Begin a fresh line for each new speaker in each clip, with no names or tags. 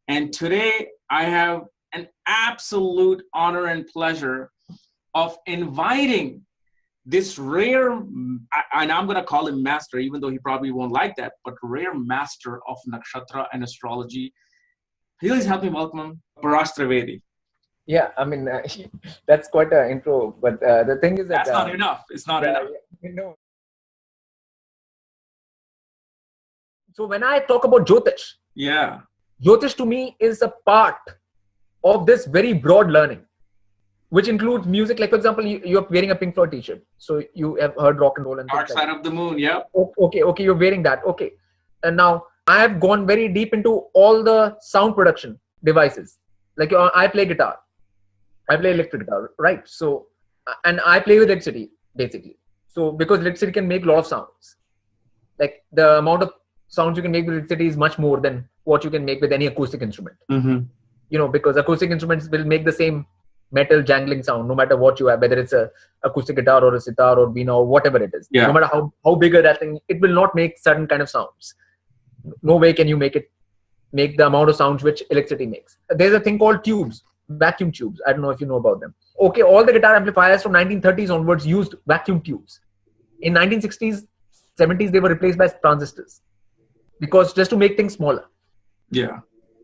And today I have an absolute honor and pleasure of inviting this rare, and I'm going to call him master, even though he probably won't like that, but rare master of nakshatra and astrology. Please help me welcome Prashant Trivedi.
Yeah, I mean, that's quite an intro, but the thing is that...
That's not enough. It's not enough.
So when I talk about Jyotish, Jyotish to me is a part of this very broad learning, which includes music. Like, for example, you're wearing a Pink Floyd t-shirt. So you have heard rock and roll and
Dark Side of the Moon, yeah.
Okay, you're wearing that. Okay. And now I have gone very deep into all the sound production devices. Like I play guitar. I play electric guitar, right? So, and I play with electricity, basically. So because electricity can make a lot of sounds. Like the amount of sounds you can make with electricity is much more than what you can make with any acoustic instrument.
Mm-hmm.
Because acoustic instruments will make the same metal jangling sound no matter what you have, whether it's a acoustic guitar or a sitar or veena or whatever it is. No matter how bigger that thing, it will not make certain kind of sounds. No way can you make the amount of sounds which electricity makes. There's a thing called tubes, vacuum tubes. I don't know if you know about them. Okay, all the guitar amplifiers from 1930s onwards used vacuum tubes. In 1960s, 70s, they were replaced by transistors because just to make things smaller.
Yeah.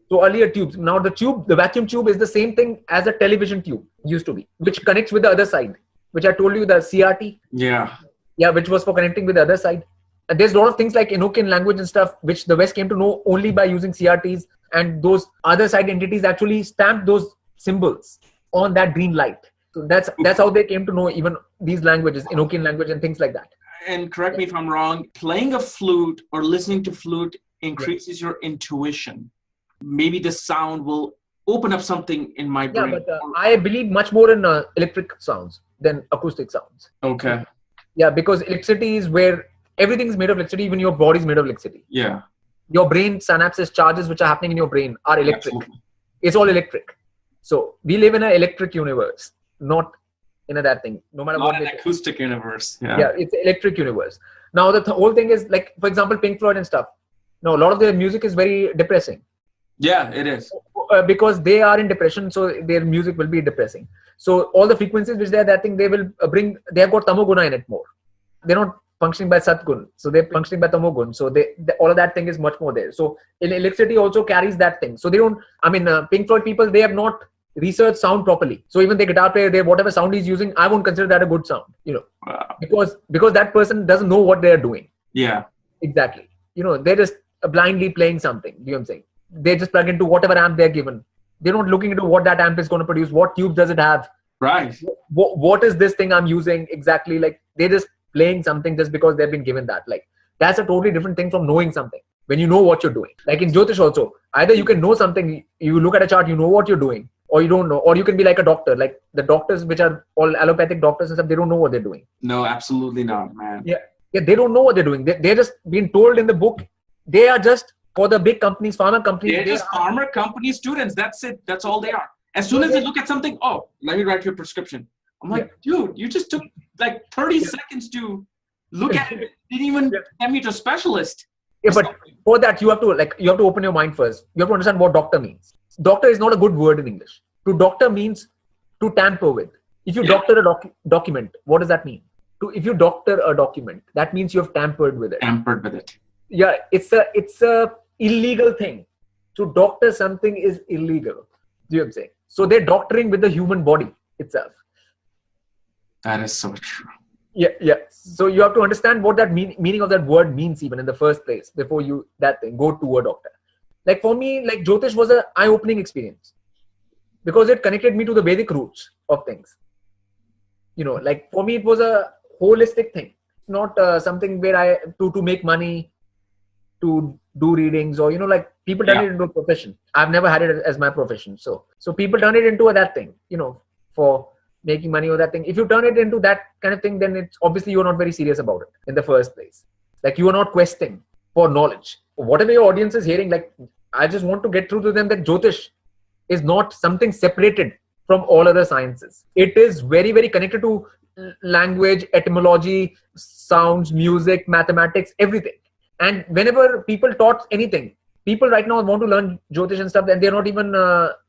So earlier tubes. Now the vacuum tube is the same thing as a television tube used to be, which connects with the other side, which I told you, the CRT.
Yeah.
Yeah, which was for connecting with the other side. And there's a lot of things like Enochian language and stuff, which the West came to know only by using CRTs, and those other side entities actually stamped those symbols on that green light. So that's how they came to know even these languages, Enochian language and things like that.
And correct me if I'm wrong, playing a flute or listening to flute increases your intuition. Maybe the sound will open up something in my brain.
Yeah, but I believe much more in electric sounds than acoustic sounds.
Okay.
Yeah, because electricity is where everything's made of electricity, even your body's made of electricity.
Yeah.
Your brain synapses, charges which are happening in your brain are electric.
Absolutely.
It's all electric. So we live in an electric universe, not in that thing. No matter
not
what.
An acoustic universe.
Yeah, it's electric universe. Now the whole thing is like, for example, Pink Floyd and stuff. No, a lot of their music is very depressing.
Yeah, it is.
Because they are in depression, so their music will be depressing. So all the frequencies which they are that thing, they will bring, they have got tamoguna in it more. They're not functioning by satgun, so they're functioning by tamogun. So they all of that thing is much more there. So electricity also carries that thing. So they don't, Pink Floyd people, they have not researched sound properly. So even the guitar player, whatever sound he's using, I won't consider that a good sound,
Wow.
because that person doesn't know what they're doing.
Yeah.
Exactly. They're just blindly playing something. You know what I'm saying? They just plug into whatever amp they're given. They're not looking into what that amp is going to produce. What tube does it have?
Right.
What is this thing I'm using exactly? Like they're just playing something just because they've been given that. Like that's a totally different thing from knowing something. When you know what you're doing. Like in Jyotish also, either you can know something, you look at a chart, you know what you're doing, or you don't know. Or you can be like a doctor. Like the doctors which are all allopathic doctors and stuff, they don't know what they're doing.
No, absolutely not, man.
Yeah, they don't know what they're doing. They're just being told in the book. They are just for the big companies, pharma companies.
They're just pharma company students. That's it. That's all they are. As soon as they look at something, oh, let me write your prescription. I'm like, dude, you just took like 30 seconds to look at it. Didn't even send me to a specialist.
Yeah, but for that, you have to open your mind first. You have to understand what doctor means. Doctor is not a good word in English. To doctor means to tamper with. If you doctor a document, what does that mean? If you doctor a document, that means you have tampered with it.
Tampered with it.
Yeah, it's a illegal thing. To doctor something is illegal. Do you know what I'm saying? So they're doctoring with the human body itself.
That is so true.
Yeah. So you have to understand what that meaning of that word means even in the first place before you go to a doctor. Like for me, like Jyotish was an eye-opening experience because it connected me to the Vedic roots of things. Like for me, it was a holistic thing, not something where to make money, to do readings or, like people turn it into a profession. I've never had it as my profession. So people turn it into that thing, for making money or that thing. If you turn it into that kind of thing, then it's obviously you're not very serious about it in the first place. Like you are not questing for knowledge. Whatever your audience is hearing, like I just want to get through to them that Jyotish is not something separated from all other sciences. It is very, very connected to language, etymology, sounds, music, mathematics, everything. And whenever people taught anything, people right now want to learn Jyotish and stuff, and they're not even,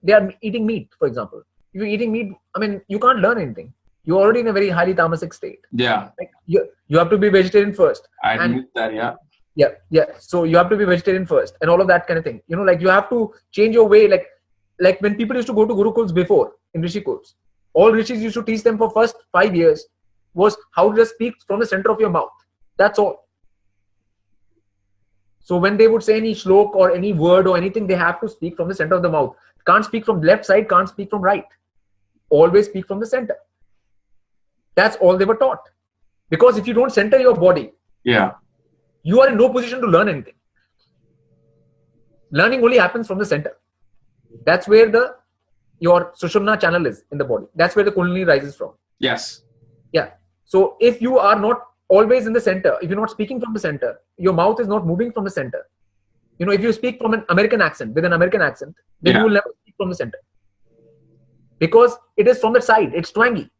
they are eating meat, for example. If you're eating meat, I mean, you can't learn anything. You're already in a very highly tamasic state.
Yeah.
Like you have to be vegetarian first.
I admit that, yeah.
Yeah. So you have to be vegetarian first and all of that kind of thing. You know, like you have to change your way. Like when people used to go to Gurukuls before in Rishi Kuls, all Rishis used to teach them for first 5 years was how to just speak from the center of your mouth. That's all. So when they would say any shlok or any word or anything, they have to speak from the center of the mouth. Can't speak from left side, can't speak from right. Always speak from the center. That's all they were taught. Because if you don't center your body, you are in no position to learn anything. Learning only happens from the center. That's where your Sushumna channel is in the body. That's where the Kundalini rises from.
Yes.
Yeah. So if you are not always in the center, if you're not speaking from the center, your mouth is not moving from the center. You know, if you speak from an American accent, with an American accent, then you will never speak from the center. Because it is from the side. It's twangy.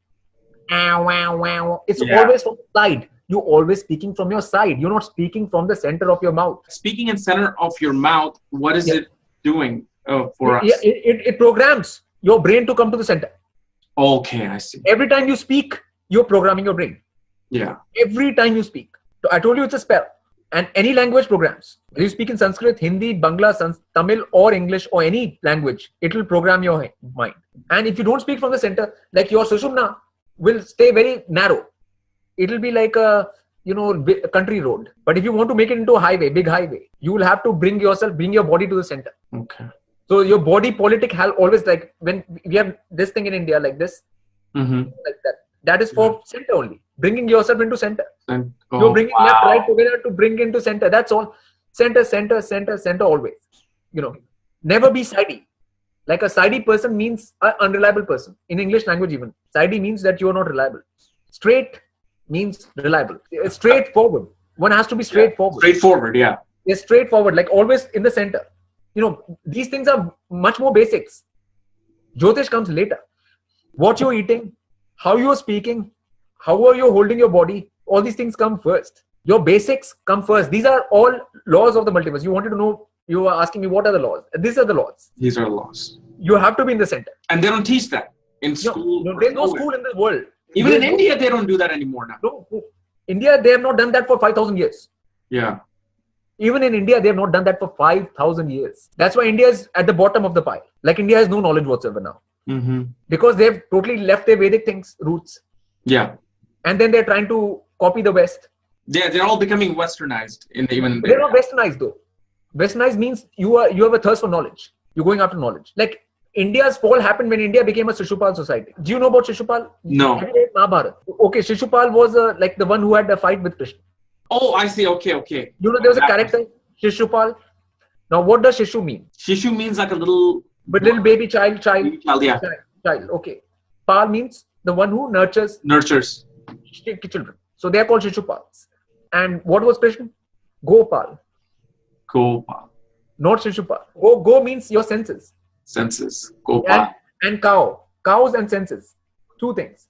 It's always from the side. You're always speaking from your side. You're not speaking from the center of your mouth.
Speaking in center of your mouth, what is it doing for us?
Yeah, it programs your brain to come to the center.
Okay, I see.
Every time you speak, you're programming your brain.
Yeah.
Every time you speak. So I told you it's a spell. And any language programs. If you speak in Sanskrit, Hindi, Bangla, Tamil or English or any language, it will program your mind. And if you don't speak from the center, like your Sushumna will stay very narrow. It will be like a country road. But if you want to make it into a highway, big highway, you will have to bring your body to the center.
Okay.
So your body politic always, like when we have this thing in India like this, like that. That is for center only. Bringing yourself into center. You're bringing left, right together to bring into center. That's all. Center always. You know, never be sidey. Like a sidey person means an unreliable person. In English language even. Sidey means that you are not reliable. Straight means reliable. Straightforward. One has to be straightforward.
Straightforward, yeah.
Yes, straightforward. Like always in the center. You know, these things are much more basics. Jyotish comes later. What you're eating, how you're speaking, how are you holding your body, all these things come first. Your basics come first. These are all laws of the multiverse. You wanted to know, you were asking me what are the laws. These are the laws.
These are laws.
You have to be in the center.
And they don't teach that in school.
No, there's no school in the world.
Even in India, they don't do that anymore now.
No. India, they have not done that for 5,000 years.
Yeah.
Even in India, they have not done that for 5,000 years. That's why India is at the bottom of the pile. Like India has no knowledge whatsoever now. Because they've totally left their Vedic roots.
Yeah.
And then they're trying to copy the West.
Yeah, they're all becoming westernized.
They're not westernized though. Westernized means you have a thirst for knowledge. You're going after knowledge. Like India's fall happened when India became a Shishupal society. Do you know about Shishupal?
No.
Mahabharata. Okay, Shishupal was like the one who had a fight with Krishna.
Oh, I see. Okay.
You know, there was a character, Shishupal. Now, what does Shishu mean?
Shishu means like a little
baby child.
Child, yeah.
Child, okay. Pal means the one who nurtures children. So they are called Shishupals. And what was Krishna? Gopal. Not Shishupal. Go means your senses. Gopal. And cow. Cows and senses. Two things.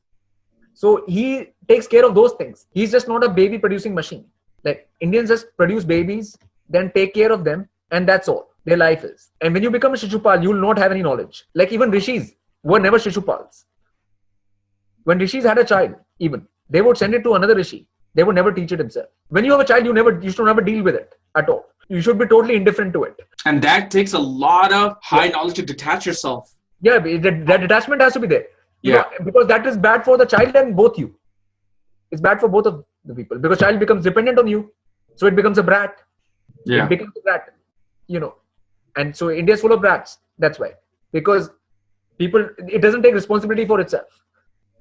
So he takes care of those things. He's just not a baby producing machine. Like Indians just produce babies, then take care of them, and that's all their life is. And when you become a Shishupal, you will not have any knowledge. Like even Rishis were never Shishupals. When Rishis had a child, even, they would send it to another Rishi. They would never teach it himself. When you have a child, you should never deal with it at all. You should be totally indifferent to it.
And that takes a lot of high knowledge to detach yourself.
Yeah, that detachment has to be there. You know, because that is bad for the child and both you. It's bad for both of the people. Because child becomes dependent on you. So it becomes a brat.
Yeah.
It becomes a brat. You know. And so India is full of brats. That's why. Because it doesn't take responsibility for itself.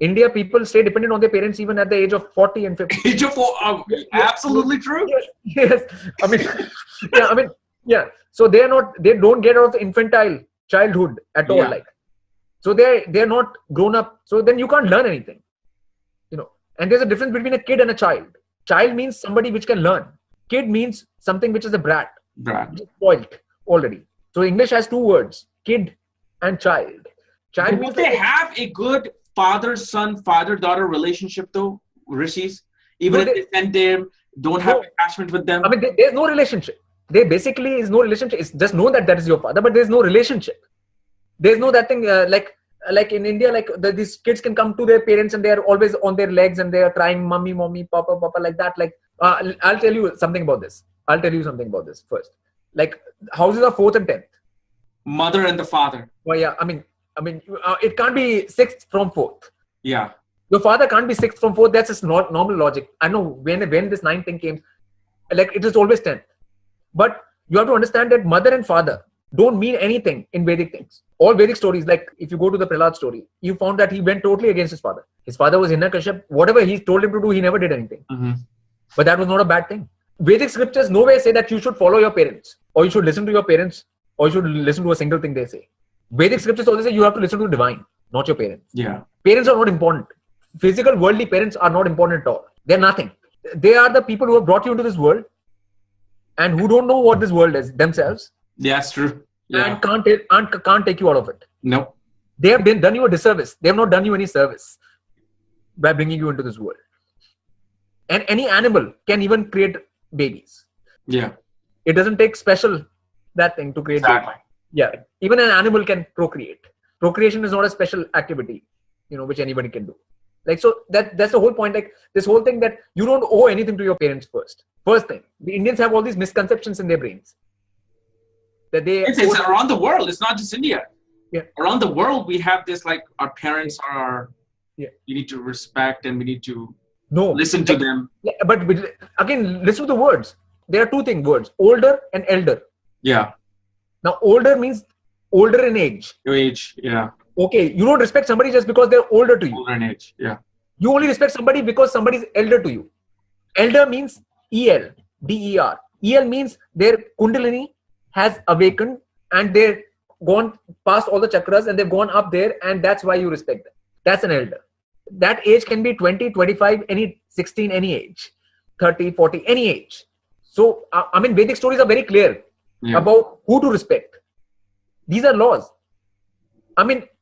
India, people stay dependent on their parents even at the age of 40 and 50.
Age of 40, absolutely true.
Yes. So they don't get out of the infantile childhood at all. Like, so they're not grown up. So then you can't learn anything. You know, and there's a difference between a kid and a child. Child means somebody which can learn. Kid means something which is a brat. Which is spoiled already. So English has two words, kid and child. Child means
they have a good father-son, father-daughter relationship though, Rishis? Even if they send them, don't have attachment with them?
I mean, there's no relationship. There basically is no relationship. It's just know that is your father, but there's no relationship. There's no that thing like in India, like these kids can come to their parents and they are always on their legs and they are crying, mommy, mommy, papa, papa, like that. Like I'll tell you something about this. First. Like houses are 4th and 10th.
Mother and the father.
Well, yeah. I mean, it can't be 6th from 4th.
Yeah.
Your father can't be 6th from 4th. That's just not normal logic. I know when this 9th thing came, like it is always 10th. But you have to understand that mother and father don't mean anything in Vedic things. All Vedic stories, like if you go to the Prahlad story, you found that he went totally against his father. His father was Hiranyakashipu. Whatever he told him to do, he never did anything.
Mm-hmm.
But that was not a bad thing. Vedic scriptures nowhere say that you should follow your parents, or you should listen to your parents, or you should listen to a single thing they say. Vedic scriptures always say you have to listen to the divine, not your parents.
Yeah.
Parents are not important. Physical, worldly parents are not important at all. They're nothing. They are the people who have brought you into this world and who don't know what this world is themselves.
Yeah, that's true. Yeah.
And can't take you out of it.
No.
They have done you a disservice. They have not done you any service by bringing you into this world. And any animal can even create babies.
Yeah.
It doesn't take special that thing to create babies. Yeah. Even an animal can procreate. Procreation is not a special activity, which anybody can do. Like, so that's the whole point. Like this whole thing that you don't owe anything to your parents first. First thing, the Indians have all these misconceptions in their brains. That
it's around the world. It's not just India.
Yeah.
Around the world, we have this, like, our parents are,
yeah,
we need to respect and we need to
listen
to them.
Yeah, but again, listen to the words. There are two words, older and elder.
Yeah.
Now, older means older in age.
Your age, yeah.
Okay, you don't respect somebody just because they're older to you.
Older in age, yeah.
You only respect somebody because somebody is elder to you. Elder means EL, DER. EL means their Kundalini has awakened and they've gone past all the chakras and they've gone up there, and that's why you respect them. That's an elder. That age can be 20, 25, 16, any age, 30, 40, any age. So, Vedic stories are very clear about who to respect. These are laws.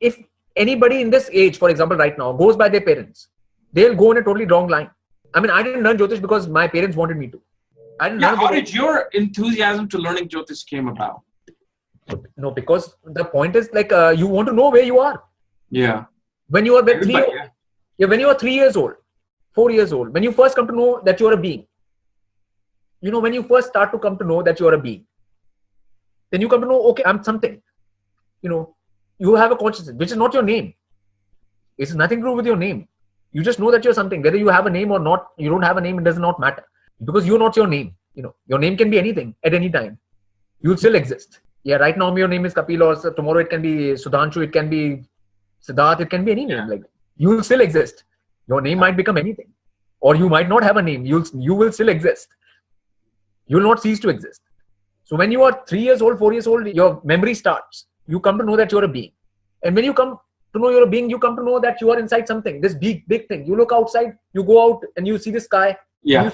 If anybody in this age, for example, right now, goes by their parents, they'll go on a totally wrong line. I didn't learn Jyotish because my parents wanted me to.
How did your enthusiasm to learning Jyotish came about?
No, because the point is like you want to know where you are.
Yeah.
When you are when you are 3 years old, 4 years old, when you first come to know that you are a being, when you first start to come to know that you are a being, then you come to know, okay, I'm something. You have a consciousness, which is not your name. It has nothing to do with your name. You just know that you're something. Whether you have a name or not, you don't have a name, it does not matter. Because you're not your name. Your name can be anything at any time. You'll still exist. Yeah, right now your name is Kapil, or tomorrow it can be Sudhanshu, it can be Siddharth, it can be any name. Like, you'll still exist. Your name might become anything. Or you might not have a name. You will still exist. You will not cease to exist. So when you are 3 years old, 4 years old, your memory starts. You come to know that you're a being. And when you come to know you're a being, you come to know that you are inside something, this big thing. You look outside, you go out and you see the sky.
Yeah.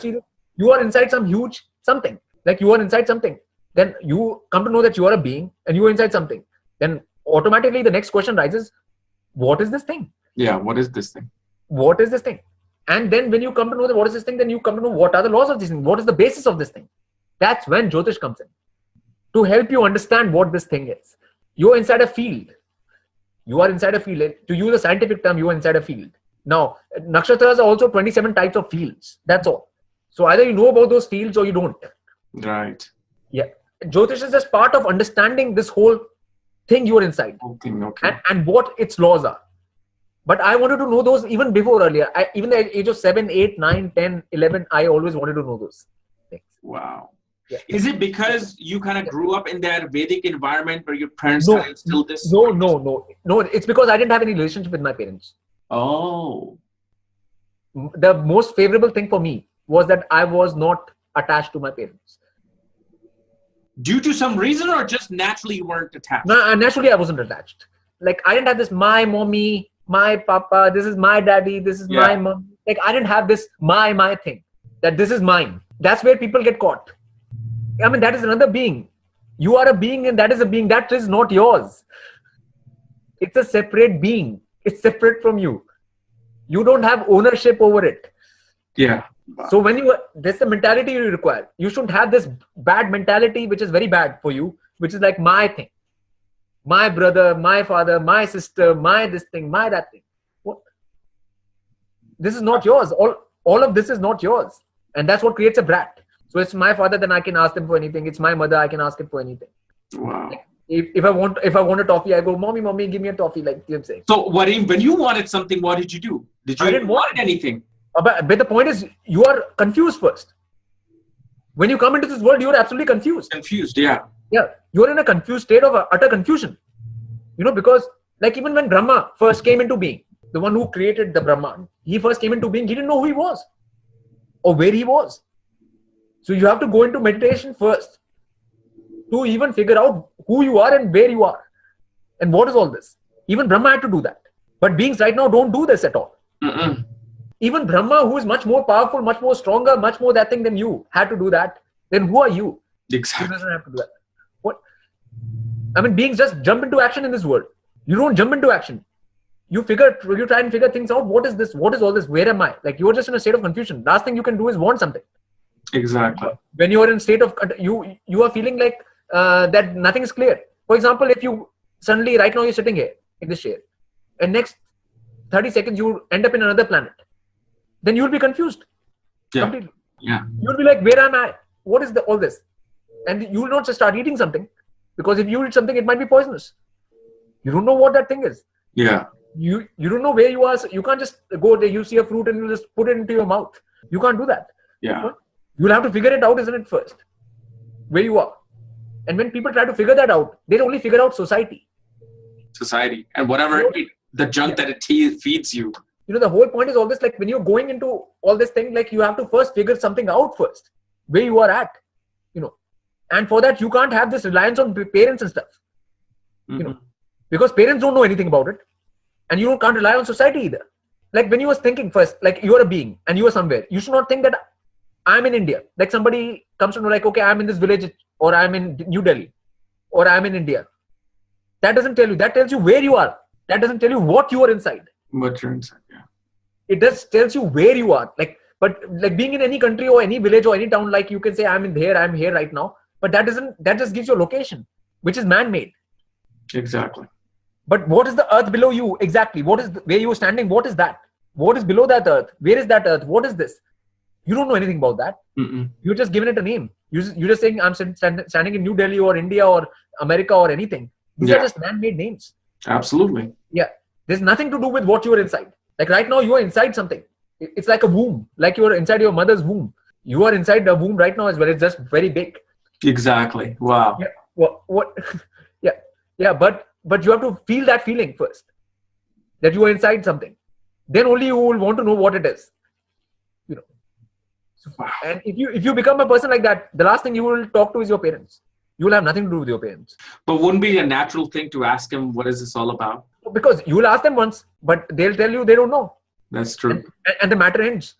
You are inside some huge something. Like you are inside something. Then you come to know that you are a being and you are inside something. Then automatically the next question rises, what is this thing?
Yeah, what is this thing?
What is this thing? And then when you come to know that what is this thing, then you come to know what are the laws of this thing? What is the basis of this thing? That's when Jyotish comes in. To help you understand what this thing is. You're inside a field. You are inside a field. To use a scientific term, you are inside a field. Now, nakshatras are also 27 types of fields. That's all. So either you know about those fields or you don't.
Right.
Yeah. Jyotish is just part of understanding this whole thing you are inside.
Okay.
And what its laws are. But I wanted to know those even before earlier. Even at the age of 7, 8, 9, 10, 11, I always wanted to know those things.
Wow.
Yeah.
Is it because you kind of grew up in that Vedic environment where your parents kind of instilled this?
No. It's because I didn't have any relationship with my parents.
Oh.
The most favorable thing for me was that I was not attached to my parents.
Due to some reason, or just naturally you weren't attached?
No, naturally I wasn't attached. Like I didn't have this my mommy, my papa, this is my daddy, this is my mom. Like I didn't have this my thing. That this is mine. That's where people get caught. That is another being. You are a being and that is a being. That is not yours. It's a separate being. It's separate from you. You don't have ownership over it.
Yeah.
So that's the mentality you require. You shouldn't have this bad mentality, which is very bad for you, which is like my thing, my brother, my father, my sister, my this thing, my that thing. What? This is not yours. All of this is not yours. And that's what creates a brat. So it's my father, then I can ask them for anything. It's my mother, I can ask it for anything.
Wow.
If I want a toffee, I go, mommy, give me a toffee, like I'm saying.
So when you wanted something, what did you do? Did you want anything?
But the point is, you are confused first. When you come into this world, you are absolutely confused.
Confused, yeah.
Yeah, you are in a confused state of utter confusion. Because like even when Brahma first came into being, the one who created the Brahman, he first came into being, he didn't know who he was or where he was. So you have to go into meditation first to even figure out who you are and where you are and what is all this. Even Brahma had to do that. But beings right now don't do this at all.
Mm-mm.
Even Brahma, who is much more powerful, much more stronger, much more that thing than you, had to do that. Then who are you?
Exactly.
He doesn't have to do that. What? I mean, beings just jump into action in this world. You don't jump into action. You try and figure things out. What is this? What is all this? Where am I? Like you're just in a state of confusion. Last thing you can do is want something.
Exactly.
When you are in state of, you are feeling like that nothing is clear. For example, if you suddenly, right now you're sitting here in this chair and next 30 seconds you end up in another planet, then you'll be confused.
Yeah.
Completely.
Yeah.
You'll be like, where am I? What is all this? And you will not just start eating something, because if you eat something, it might be poisonous. You don't know what that thing is.
Yeah.
You don't know where you are. So you can't just go there. You see a fruit and you just put it into your mouth. You can't do that.
Yeah.
You'll have to figure it out, isn't it, first? Where you are. And when people try to figure that out, they only figure out society.
Society. And whatever the junk that it feeds you.
The whole point is always like when you're going into all this thing, like you have to first figure something out first, where you are at, and for that, you can't have this reliance on parents and stuff, because parents don't know anything about it, and you can't rely on society either. Like when you was thinking first, like you're a being and you are somewhere, you should not think that I'm in India. Like somebody comes to know like, okay, I'm in this village, or I'm in New Delhi, or I'm in India. That doesn't tell you. That tells you where you are. That doesn't tell you what you are inside.
What you're inside, yeah.
It just tells you where you are. But being in any country or any village or any town, like you can say, I'm here right now. But that just gives you a location, which is man-made.
Exactly.
But what is the earth below you? Exactly. What is where you are standing? What is that? What is below that earth? Where is that earth? What is this? You don't know anything about that.
Mm-mm.
You're just giving it a name. You're just saying, I'm standing in New Delhi or India or America or anything. These are just man-made names.
Absolutely.
Yeah. There's nothing to do with what you are inside. Like right now, you are inside something. It's like a womb. Like you are inside your mother's womb. You are inside the womb right now as well. It's just very big.
Exactly. Wow.
Yeah. What? Yeah. Yeah. But you have to feel that feeling first, that you are inside something. Then only you will want to know what it is. So, and if you become a person like that, the last thing you will talk to is your parents. You will have nothing to do with your parents.
But wouldn't be a natural thing to ask them, what is this all about?
Because you will ask them once, but they'll tell you they don't know.
That's true.
And the matter ends.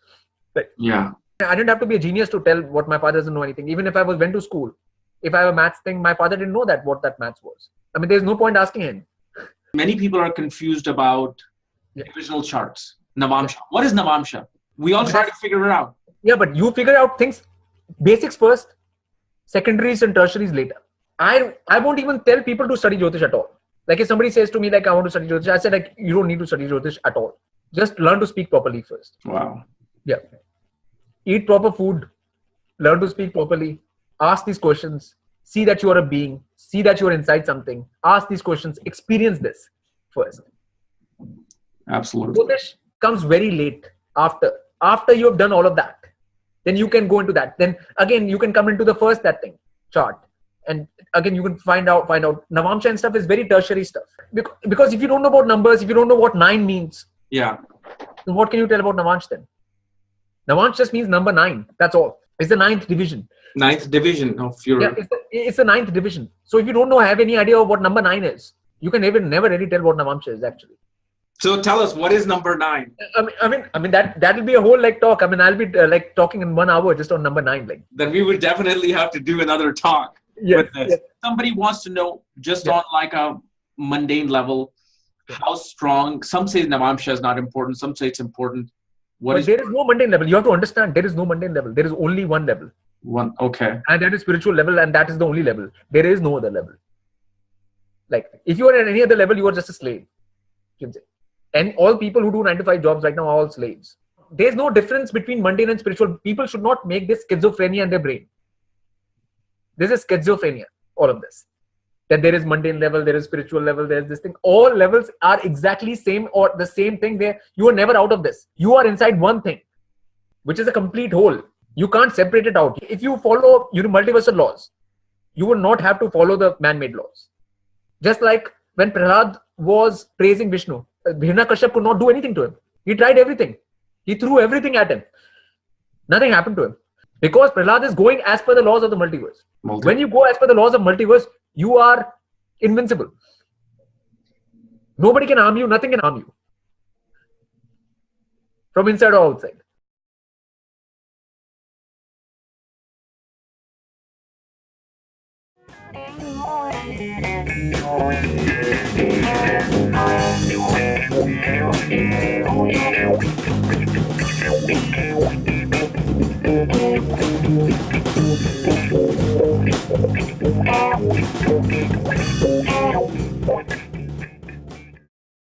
Yeah.
I didn't have to be a genius to tell what my father doesn't know anything. Even if I went to school, if I have a maths thing, my father didn't know what that maths was. I mean, there's no point asking him.
Many people are confused about divisional charts. Navamsha. What is Navamsha? We all try to figure it out.
Yeah, but you figure out things, basics first, secondaries and tertiaries later. I won't even tell people to study Jyotish at all. Like if somebody says to me, like, I want to study Jyotish, I said, like, you don't need to study Jyotish at all. Just learn to speak properly first.
Wow.
Yeah. Eat proper food. Learn to speak properly. Ask these questions. See that you are a being. See that you are inside something. Ask these questions. Experience this first.
Absolutely.
Jyotish comes very late after you have done all of that. Then you can go into that. Then again, you can come into the first chart. And again, you can find out Navamsha and stuff is very tertiary stuff. Because if you don't know about numbers, if you don't know what 9 means, then what can you tell about Navamsha then? Navamsha just means number 9. That's all. It's the 9th division.
9th division of your...
Yeah, it's the 9th division. So if you don't have any idea of what number 9 is, you can never really tell what Navamsha is actually.
So tell us, what is number 9?
I mean that will be a whole talk. I mean, I'll be talking in 1 hour just on number 9.
Then we would definitely have to do another talk with this. Yes. Somebody wants to know just on a mundane level, how strong. Some say Navamsha is not important. Some say it's important.
But there is no mundane level. You have to understand there is no mundane level. There is only one level.
One, okay.
And that is spiritual level, and that is the only level. There is no other level. Like, if you are at any other level, you are just a slave. And all people who do 9 to 5 jobs right now are all slaves. There's no difference between mundane and spiritual. People should not make this schizophrenia in their brain. This is schizophrenia, all of this. That there is mundane level, there is spiritual level, there's this thing. All levels are exactly same or the same thing. There, you are never out of this. You are inside one thing, which is a complete whole. You can't separate it out. If you follow multiversal laws, you will not have to follow the man-made laws. Just like when Prahlad was praising Vishnu, Hiranyakashipu could not do anything to him. He tried everything. He threw everything at him. Nothing happened to him. Because Prahlad is going as per the laws of the multiverse. When you go as per the laws of multiverse, you are invincible. Nobody can harm you. Nothing can harm you. From inside or outside.